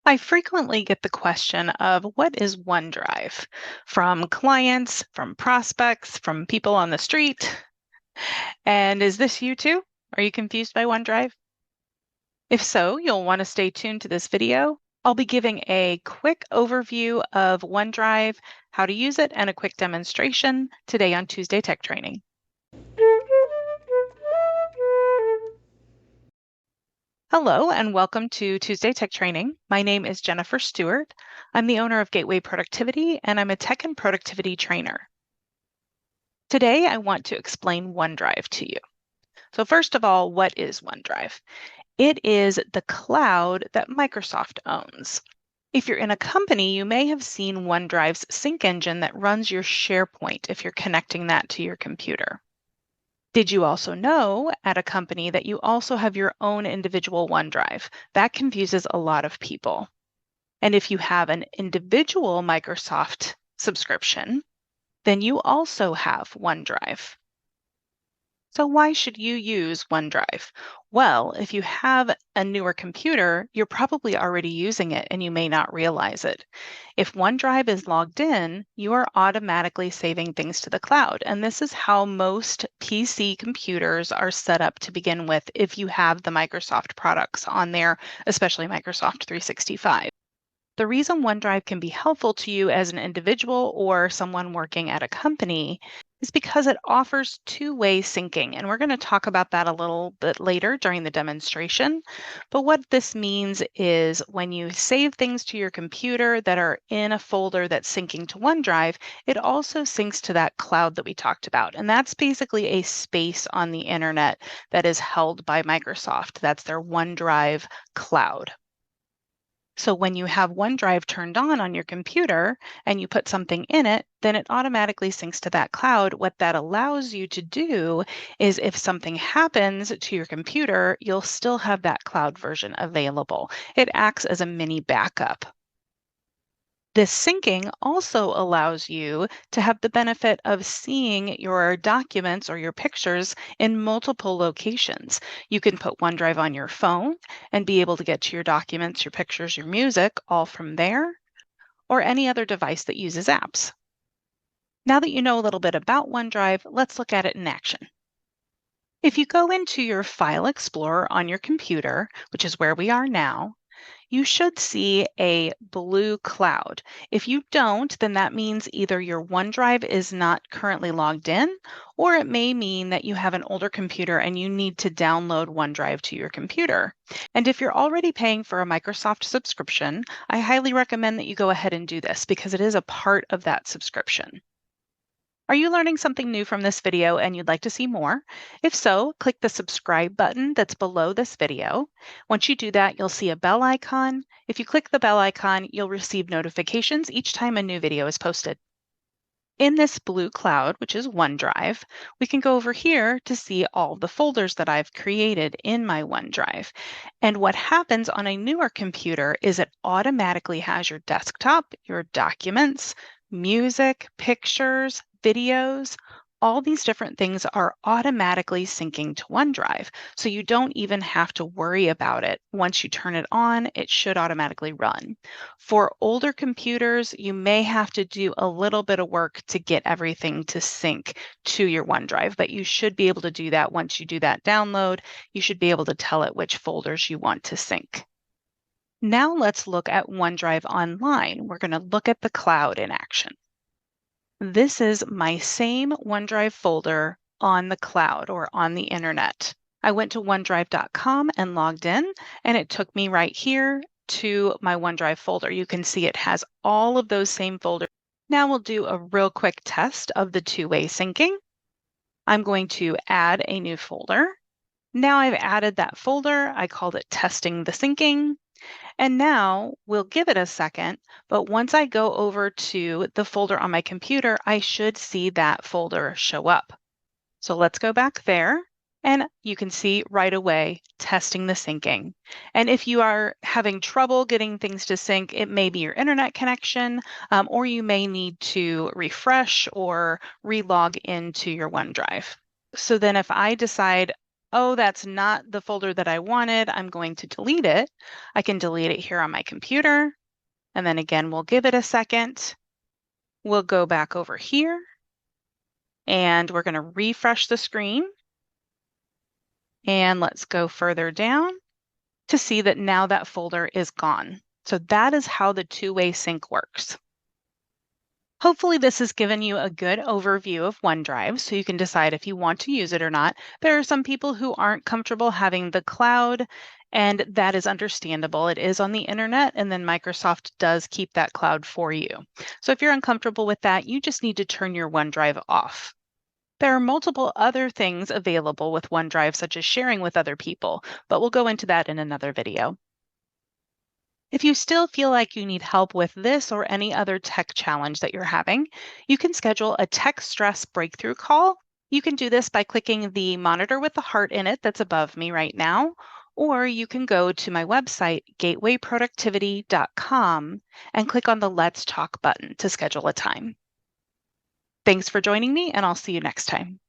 I frequently get the question of what is OneDrive from clients, from prospects, from people on the street. And is this you too? Are you confused by OneDrive? If so, you'll want to stay tuned to this video. I'll be giving a quick overview of OneDrive, how to use it, and a quick demonstration today on Tuesday Tech Training. Hello, and welcome to Tuesday Tech Training. My name is Jennifer Stewart. I'm the owner of Gateway Productivity, and I'm a tech and productivity trainer. Today, I want to explain OneDrive to you. So first of all, what is OneDrive? It is the cloud that Microsoft owns. If you're in a company, you may have seen OneDrive's sync engine that runs your SharePoint if you're connecting that to your computer. Did you also know at a company that you also have your own individual OneDrive? That confuses a lot of people. And if you have an individual Microsoft subscription, then you also have OneDrive. So why should you use OneDrive? Well, if you have a newer computer, you're probably already using it and you may not realize it. If OneDrive is logged in, you are automatically saving things to the cloud. And this is how most PC computers are set up to begin with if you have the Microsoft products on there, especially Microsoft 365. The reason OneDrive can be helpful to you as an individual or someone working at a company is because it offers two-way syncing. And we're going to talk about that a little bit later during the demonstration. But what this means is when you save things to your computer that are in a folder that's syncing to OneDrive, it also syncs to that cloud that we talked about. And that's basically a space on the internet that is held by Microsoft. That's their OneDrive cloud. So when you have OneDrive turned on your computer and you put something in it, then it automatically syncs to that cloud. What that allows you to do is if something happens to your computer, you'll still have that cloud version available. It acts as a mini backup. This syncing also allows you to have the benefit of seeing your documents or your pictures in multiple locations. You can put OneDrive on your phone and be able to get to your documents, your pictures, your music all from there, or any other device that uses apps. Now that you know a little bit about OneDrive, let's look at it in action. If you go into your File Explorer on your computer, which is where we are now, you should see a blue cloud. If you don't, then that means either your OneDrive is not currently logged in, or it may mean that you have an older computer and you need to download OneDrive to your computer. And if you're already paying for a Microsoft subscription, I highly recommend that you go ahead and do this because it is a part of that subscription. Are you learning something new from this video and you'd like to see more? If so, click the subscribe button that's below this video. Once you do that, you'll see a bell icon. If you click the bell icon, you'll receive notifications each time a new video is posted. In this blue cloud, which is OneDrive, we can go over here to see all the folders that I've created in my OneDrive. And what happens on a newer computer is it automatically has your desktop, your documents, music, pictures, videos, all these different things are automatically syncing to OneDrive. So you don't even have to worry about it. Once you turn it on, it should automatically run. For older computers, you may have to do a little bit of work to get everything to sync to your OneDrive, but you should be able to do that once you do that download. You should be able to tell it which folders you want to sync. Now let's look at OneDrive Online. We're going to look at the cloud in action. This is my same OneDrive folder on the cloud or on the internet. I went to OneDrive.com and logged in, and it took me right here to my OneDrive folder. You can see it has all of those same folders. Now we'll do a real quick test of the two-way syncing. I'm going to add a new folder. Now I've added that folder. I called it Testing the Syncing. And now we'll give it a second, but once I go over to the folder on my computer, I should see that folder show up. So let's go back there, and you can see right away, testing the syncing. And if you are having trouble getting things to sync, it may be your internet connection, or you may need to refresh or relog into your OneDrive. So then if I decide oh, that's not the folder that I wanted, I'm going to delete it, I can delete it here on my computer. And then again, we'll give it a second. We'll go back over here and we're going to refresh the screen. And let's go further down to see that now that folder is gone. So that is how the two-way sync works. Hopefully this has given you a good overview of OneDrive so you can decide if you want to use it or not. There are some people who aren't comfortable having the cloud, and that is understandable. It is on the internet, and then Microsoft does keep that cloud for you. So if you're uncomfortable with that, you just need to turn your OneDrive off. There are multiple other things available with OneDrive, such as sharing with other people, but we'll go into that in another video. If you still feel like you need help with this or any other tech challenge that you're having, you can schedule a tech stress breakthrough call. You can do this by clicking the monitor with the heart in it that's above me right now, or you can go to my website, gatewayproductivity.com, and click on the Let's Talk button to schedule a time. Thanks for joining me, and I'll see you next time.